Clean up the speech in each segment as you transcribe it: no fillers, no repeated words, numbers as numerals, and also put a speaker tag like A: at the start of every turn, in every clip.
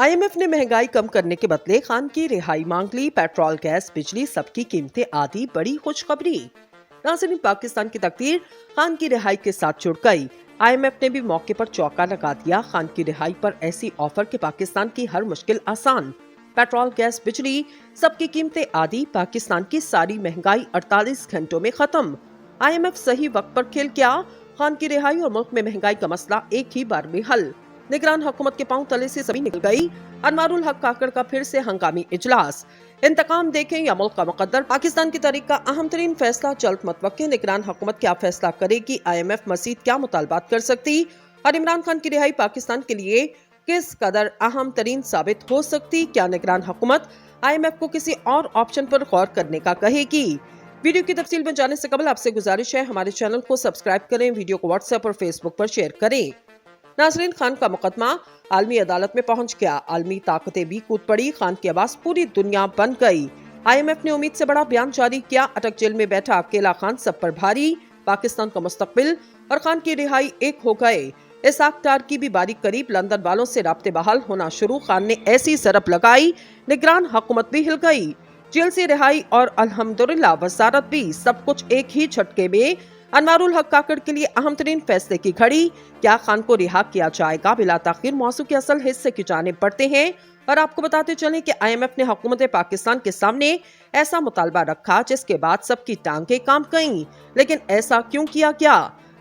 A: IMF ने महंगाई कम करने के बदले खान की रिहाई मांग ली। पेट्रोल, गैस, बिजली सबकी कीमतें आधी, बड़ी खुशखबरी। नाज़रीन, पाकिस्तान की तकदीर खान की रिहाई के साथ जुड़ गई। आईएमएफ ने भी मौके पर चौका लगा दिया। खान की रिहाई पर ऐसी ऑफर कि पाकिस्तान की हर मुश्किल आसान। पेट्रोल, गैस, बिजली सबकी कीमतें आधी, पाकिस्तान की सारी महंगाई 48 घंटों में खत्म। आईएमएफ सही वक्त पर खेल गया। खान की रिहाई और मुल्क में महंगाई का मसला एक ही बार में हल। निगरान हुकूमत के पांव तले से जमीन निकल गई। अनवारुल हक काकड़ का फिर से हंगामी इजलास। इंतकाम देखें या मुल्क का मुकद्दर, पाकिस्तान की तारीख का अहम तरीन फैसला जल्द मतवक्के। निगरान हुकूमत क्या फैसला करेगी, आईएमएफ मजीद क्या मुतालबात कर सकती, और इमरान खान की रिहाई पाकिस्तान के लिए किस कदर अहम तरीन साबित हो सकती। क्या निगरान हुकूमत आईएमएफ को किसी और ऑप्शन पर गौर करने का कहेगी। वीडियो की तफसील में जाने से कबल आपसे गुजारिश है, हमारे चैनल को सब्सक्राइब करें, वीडियो को व्हाट्सएप और फेसबुक पर शेयर करें। नाज़रीन, खान का मुकदमा आलमी अदालत में पहुंच गया। आलमी ताकतें भी कूद पड़ी। खान की आवाज पूरी दुनिया बन गई। आईएमएफ ने उम्मीद से बड़ा बयान जारी किया। अटक जेल में बैठा अकेला खान सब पर भारी। पाकिस्तान का मुस्तकबिल और खान की रिहाई एक हो गए। इसाक डार की भी बारी करीब। लंदन वालों से राब्ते बहाल होना शुरू। खान ने ऐसी सरप लगाई, निगरान हुकूमत भी हिल गई। जेल से रिहाई और अल्हम्दुलिल्लाह वजारत भी, सब कुछ एक ही झटके में। अनवारुल हक काकड़ के लिए अहम तरीन फैसले की घड़ी। क्या खान को रिहा किया जाएगा? बिला ताखिर मौजू के असल हिस्से की जानिब बढ़ते हैं और आपको बताते चलें कि आईएमएफ ने हुकूमत पाकिस्तान के सामने ऐसा मुतालबा रखा जिसके बाद सबकी टांगें कांप गईं। लेकिन ऐसा क्यों किया गया?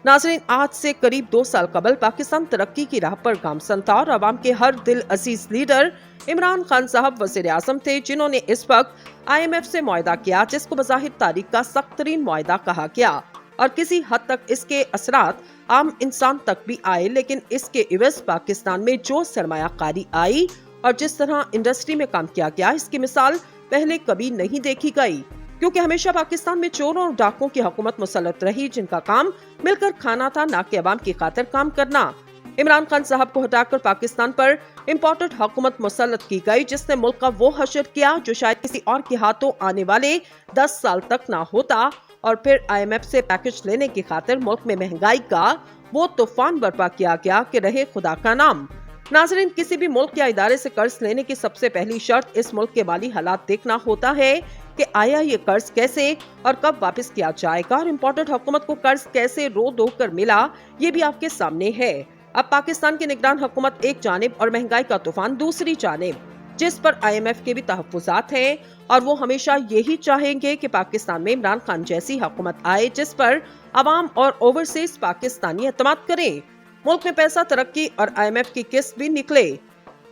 A: नाज़रीन, आज से करीब 2 साल कबल पाकिस्तान तरक्की की राह पर गामसन था और अवाम के हर दिल अजीज लीडर इमरान खान साहब वज़ीर आज़म थे, जिन्होंने इस वक्त आईएमएफ से मुआहदा किया, जिसको बज़ाहिर तारीख का सख्त तरीन मुआहदा कहा गया और किसी हद तक इसके असरात आम इंसान तक भी आए। लेकिन इसके इवज़ पाकिस्तान में जो सरमायाकारी आई और जिस तरह इंडस्ट्री में काम किया गया, इसकी मिसाल पहले कभी नहीं देखी गई, क्योंकि हमेशा पाकिस्तान में चोरों और डाकुओं की हुकूमत मुसल्लत रही, जिनका काम मिलकर खाना था, ना कि अवाम की खातिर काम करना। इमरान खान साहब को हटाकर पाकिस्तान पर इम्पोर्टेड हुकूमत मुसल्लत की गई, जिसने मुल्क का वो हशर किया जो शायद किसी और के हाथों आने वाले 10 साल तक ना होता। और फिर आईएमएफ से पैकेज लेने की खातिर मुल्क में महंगाई का वो तूफान बर्पा किया गया कि रहे खुदा का नाम। नाज़रीन, किसी भी मुल्क या इदारे से कर्ज लेने की सबसे पहली शर्त इस मुल्क के माली हालात देखना होता है कि आया ये कर्ज कैसे और कब वापस किया जाएगा, और इम्पोर्टेड हुकूमत को कर्ज कैसे रो दो कर मिला, ये भी आपके सामने है। अब पाकिस्तान की निगरान हुकूमत एक जानिब और महंगाई का तूफान दूसरी जानिब, जिस पर आईएमएफ के भी तहफ्फुज़ात हैं और वो हमेशा यही चाहेंगे कि पाकिस्तान में इमरान खान जैसी हुकूमत आए जिस पर अवाम और ओवरसीज पाकिस्तानी एतमाद करें, मुल्क में पैसा, तरक्की और आईएमएफ की किस्त भी निकले।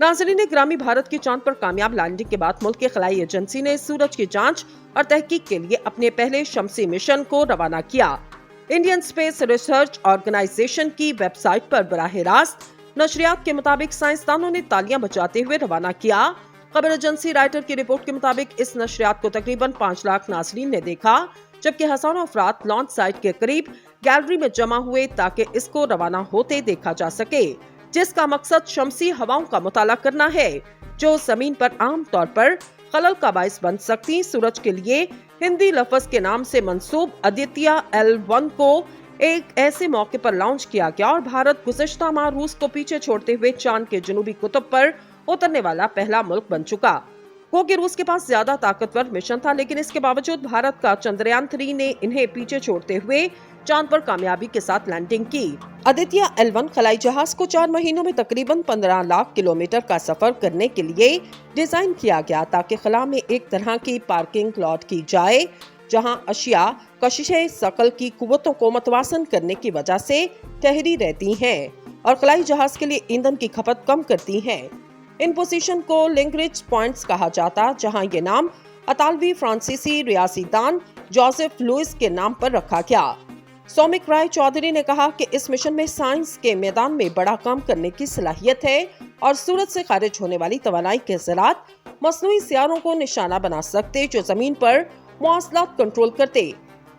A: नाज़रीन, ग्रामी भारत की चांद पर कामयाब लैंडिंग के बाद मुल्क की खलाई एजेंसी ने सूरज की जांच और तहकीक के लिए अपने पहले शमसी मिशन को रवाना किया। इंडियन स्पेस रिसर्च ऑर्गेनाइजेशन की वेबसाइट पर बराह रास्त नशरियात के मुताबिक साइंसदानों ने तालियां बजाते हुए रवाना किया। खबर एजेंसी राइटर की रिपोर्ट के मुताबिक इस नशरियात को तकरीबन 5 लाख नाज़रीन ने देखा, जबकि हजारों अफराद लॉन्च साइट के करीब गैलरी में जमा हुए ताकि इसको रवाना होते देखा जा सके, जिसका मकसद शमसी हवाओं का मुताला करना है जो जमीन पर आम तौर पर खलल का बाइस बन सकती। सूरज के लिए हिंदी लफ्ज के नाम से मंसूब आदित्य L1 को एक ऐसे मौके पर लॉन्च किया गया और भारत गुज़श्ता माह रूस को पीछे छोड़ते हुए चांद के जनूबी कुतुब पर उतरने वाला पहला मुल्क बन चुका। क्योंकि रूस के पास ज्यादा ताकतवर मिशन था, लेकिन इसके बावजूद भारत का चंद्रयान 3 ने इन्हें पीछे छोड़ते हुए चांद पर कामयाबी के साथ लैंडिंग की। आदित्य L1 खलाई जहाज को 4 महीनों में तकरीबन 15 लाख किलोमीटर का सफर करने के लिए डिजाइन किया गया, ताकि खला में एक तरह की पार्किंग लॉट की जाए जहां अशिया कशिशे शकल की कुव्वतों को मतवासन करने की वजह से ठहरी रहती हैं और खलाई जहाज के लिए ईंधन की खपत कम करती हैं। इन पोजीशन को लिंकरिज पॉइंट्स कहा जाता, जहां ये नाम अतालवी फ्रांसीसी रियासीदान जोसेफ लुइस के नाम पर रखा गया। सौमिक राय चौधरी ने कहा कि इस मिशन में साइंस के मैदान में बड़ा काम करने की सलाहियत है और सूरज से खारिज होने वाली तवानाई के ज़रात मसनूई सियारों को निशाना बना सकते जो जमीन पर मौसलात कंट्रोल करते।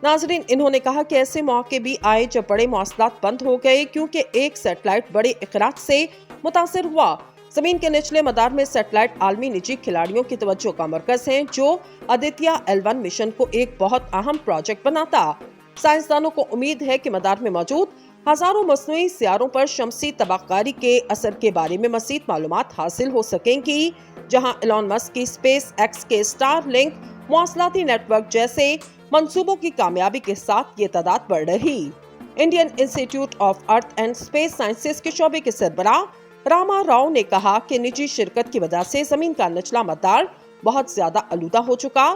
A: नाजरीन, इन्होंने कहा कि ऐसे मौके भी आए जब बड़े मौसलात बंद हो गए, क्योंकि एक सैटेलाइट बड़े इखराज से मुतासिर हुआ। जमीन के निचले मदार में सैटेलाइट आलमी निजी खिलाड़ियों की तवज्जो का मरकज है, जो आदित्य L1 मिशन को एक बहुत अहम प्रोजेक्ट बनाता। साइंसदानों को उम्मीद है कि मदार में मौजूद हजारों मसनूई सियारों पर शमसी तबाहकारी के असर के बारे में मज़ीद मालूमात हासिल हो सकेंगी, जहां एलन मस्क की स्पेस एक्स के स्टारलिंक मवासलाती नेटवर्क जैसे मंसूबों की कामयाबी के साथ ये तादाद बढ़ रही। Indian institute of earth and space sciences के शोबे के सरबराह रामा राव ने कहा कि निजी शिरकत की वजह से जमीन का निचला मदार बहुत ज्यादा आलूदा हो चुका,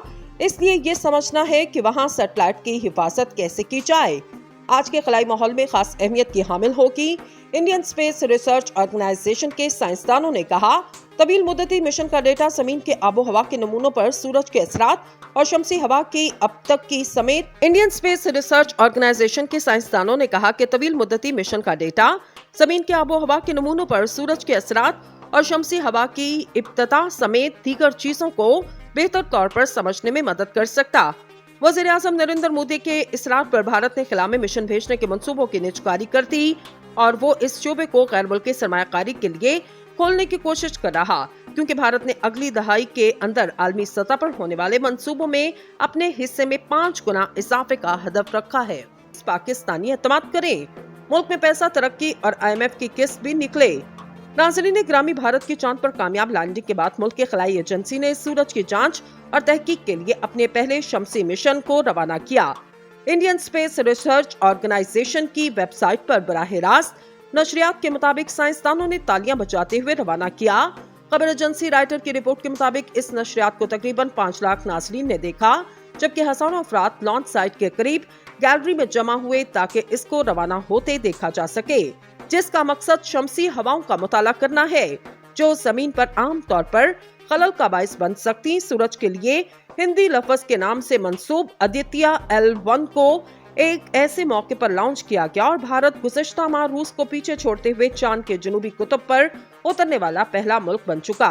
A: इसलिए ये समझना है कि वहाँ सैटेलाइट की हिफाजत कैसे की जाए। आज के खलाई माहौल में खास अहमियत की हामिल होगी। इंडियन स्पेस रिसर्च ऑर्गेनाइजेशन के साइंसदानों ने कहा, तवील मुद्दती मिशन का डेटा जमीन के आबो हवा के नमूनों पर सूरज के असरात और शमसी हवा की अब तक की समेत इंडियन स्पेस रिसर्च ऑर्गेनाइजेशन के साइंसदानों ने कहा कि तवील मुद्दती मिशन का डेटा जमीन के आबो हवा के नमूनों पर सूरज के असरात और शमसी हवा की इब्तदा समेत दीगर चीजों को बेहतर तौर पर समझने में मदद कर सकता। वज़ीर-ए-आज़म नरेंद्र मोदी के इसरार पर भारत ने खिला में मिशन भेजने के मंसूबों की निजकारी कर दी और वो इस शोबे को गैर मुल्की सरमायाकारी के लिए खोलने की कोशिश कर रहा, क्योंकि भारत ने अगली दहाई के अंदर आलमी सतह पर होने वाले मंसूबों में अपने हिस्से में 5 गुना इजाफे का हदफ रखा है। पाकिस्तानी एतमाद करें, मुल्क में पैसा, तरक्की और IMF की किस्त भी निकले। नाज़रीन, ग्रामी भारत की चांद पर कामयाब लैंडिंग के बाद मुल्क की खलाई एजेंसी ने सूरज की जांच और तहकीक के लिए अपने पहले शमसी मिशन को रवाना किया। इंडियन स्पेस रिसर्च ऑर्गेनाइजेशन की वेबसाइट पर बराह रास्त नशरियात के मुताबिक साइंसदानों ने तालियां बजाते हुए रवाना किया। खबर एजेंसी राइटर की रिपोर्ट के मुताबिक इस नशरियात को तकरीबन 5 लाख नाज़रीन ने देखा, जबकि हजारों अफराद लॉन्च साइट के करीब गैलरी में जमा हुए ताकि इसको रवाना होते देखा जा सके, जिसका मकसद शमसी हवाओं का मुताला करना है जो जमीन पर आम तौर पर खलल का बाइस बन सकती। सूरज के लिए हिंदी लफ्ज के नाम से मंसूब आदित्य L1 को एक ऐसे मौके पर लॉन्च किया गया और भारत गुज़श्ता माह रूस को पीछे छोड़ते हुए चांद के जनूबी कुतुब पर उतरने वाला पहला मुल्क बन चुका।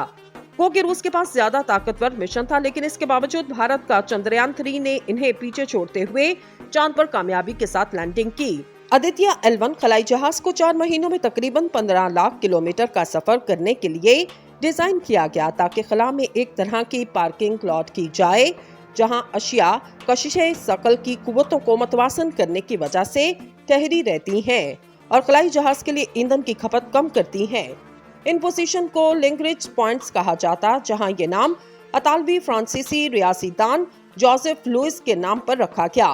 A: क्योंकि रूस के पास ज्यादा ताकतवर मिशन था, लेकिन इसके बावजूद भारत का चंद्रयान 3 ने इन्हें पीछे छोड़ते हुए चांद पर कामयाबी के साथ लैंडिंग की। आदित्य L1 खलाई जहाज को 4 महीनों में तकरीबन 15 लाख किलोमीटर का सफर करने के लिए डिजाइन किया गया, ताकि खला में एक तरह की पार्किंग लॉट की जाए जहां अशिया कशिशे सकल की कुव्वतों को मतवासन करने की वजह से ठहरी रहती हैं और खलाई जहाज के लिए ईंधन की खपत कम करती हैं। इन पोजीशन को लिंकरिज पॉइंट्स कहा जाता, जहां ये नाम अतालवी फ्रांसीसी रियासीदान जोसेफ लुइस के नाम पर रखा गया।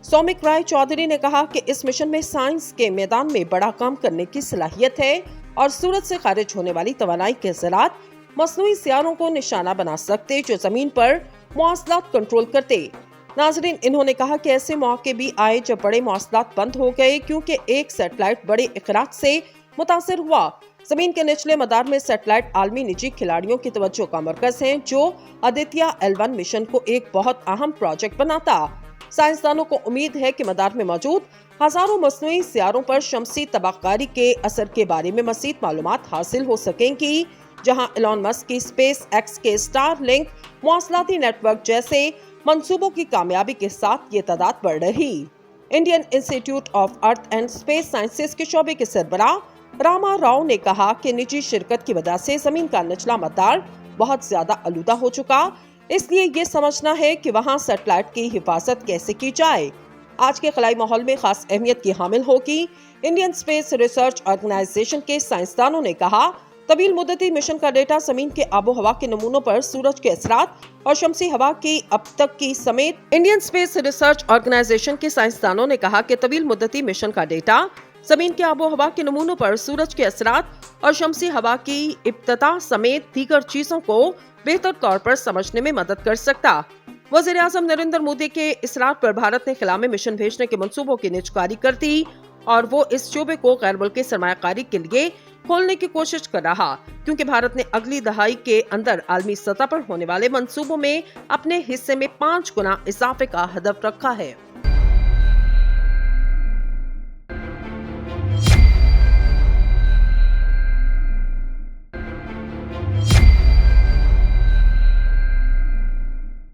A: सौमिक राय चौधरी ने कहा कि इस मिशन में साइंस के मैदान में बड़ा काम करने की सलाहियत है और सूरज से खारिज होने वाली तवानाई के ज़रात मसनूई सियारों को निशाना बना सकते जो जमीन पर मवासलात कंट्रोल करते। नाजरीन, इन्होंने कहा कि ऐसे मौके भी आए जब बड़े मवासलात बंद हो गए, क्योंकि एक सैटेलाइट बड़े इखराज से मुतासर हुआ। जमीन के निचले मदार में सैटेलाइट आलमी निजी खिलाड़ियों की तवज्जो का मरकज है, जो आदित्य L1 मिशन को एक बहुत अहम प्रोजेक्ट बनाता। साइंसदानों को उम्मीद है कि मदार में मौजूद हजारों मसनूई सियारों पर शमसी तबाहकारी के असर के बारे में मज़ीद मालूमात हासिल हो सकेंगी, जहां एलन मस्क की स्पेस एक्स के स्टारलिंक मवासलाती नेटवर्क जैसे मंसूबों की कामयाबी के साथ ये तादाद बढ़ रही। Indian institute of earth and space sciences के शोबे के सरबराह रामा राव ने कहा कि निजी शिरकत की वजह से जमीन का निचला मदार बहुत ज्यादा आलूदा हो चुका, इसलिए ये समझना है कि वहाँ सैटेलाइट की हिफाजत कैसे की जाए। आज के खलाई माहौल में खास अहमियत की हामिल होगी। इंडियन स्पेस रिसर्च ऑर्गेनाइजेशन के साइंसदानों ने कहा, तवील मुद्दती मिशन का डेटा जमीन के आबो हवा के नमूनों पर सूरज के असरात और शमसी हवा की अब तक की समेत इंडियन स्पेस रिसर्च ऑर्गेनाइजेशन के साइंसदानों ने कहा कि तवील मुद्दती मिशन का डेटा जमीन के आबो हवा के नमूनों पर सूरज के असरात और शमसी हवा की इब्तदा समेत दीगर चीजों को बेहतर तौर पर समझने में मदद कर सकता। वज़ीर-ए-आज़म नरेंद्र मोदी के इसरार पर भारत ने खिला में मिशन भेजने के मंसूबों की निजकारी कर दी और वो इस शोबे को गैर मुल्की सरमायाकारी के लिए खोलने की कोशिश कर रहा, क्योंकि भारत ने अगली दहाई के अंदर आलमी सतह पर होने वाले मंसूबों में अपने हिस्से में 5 गुना इजाफे का हदफ रखा है।